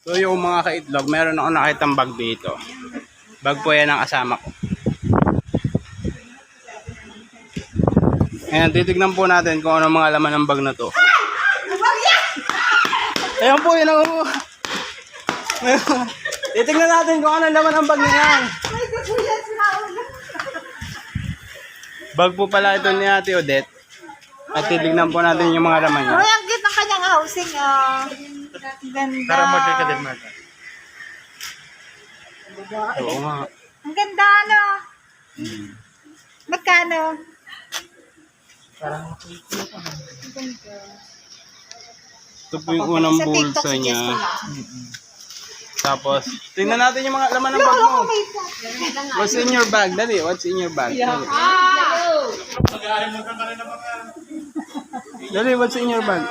So yung mga kaitlog, meron ako nakitang bag dito. Bag po yan ang kasama ko. Ayan, titignan po natin kung ano mga laman ng bag na to. Ayan po, yun ang... Titignan natin kung ano laman ng bag na yan. Bag po pala ito ni Ate Odette. At titignan po natin yung mga laman niya. Uy, ang cute ng kanyang housing, oh. Ganda. Tara mo ka din, Marta. Oo nga. Ang ganda, ano? Magkano? Ito po yung unang Sa TikTok, bulsa suggest niya. ko lang. Tapos, tingnan natin yung mga laman ng bag mo. What's in your bag? Dali, what's in your bag? Dali, dali what's in your bag?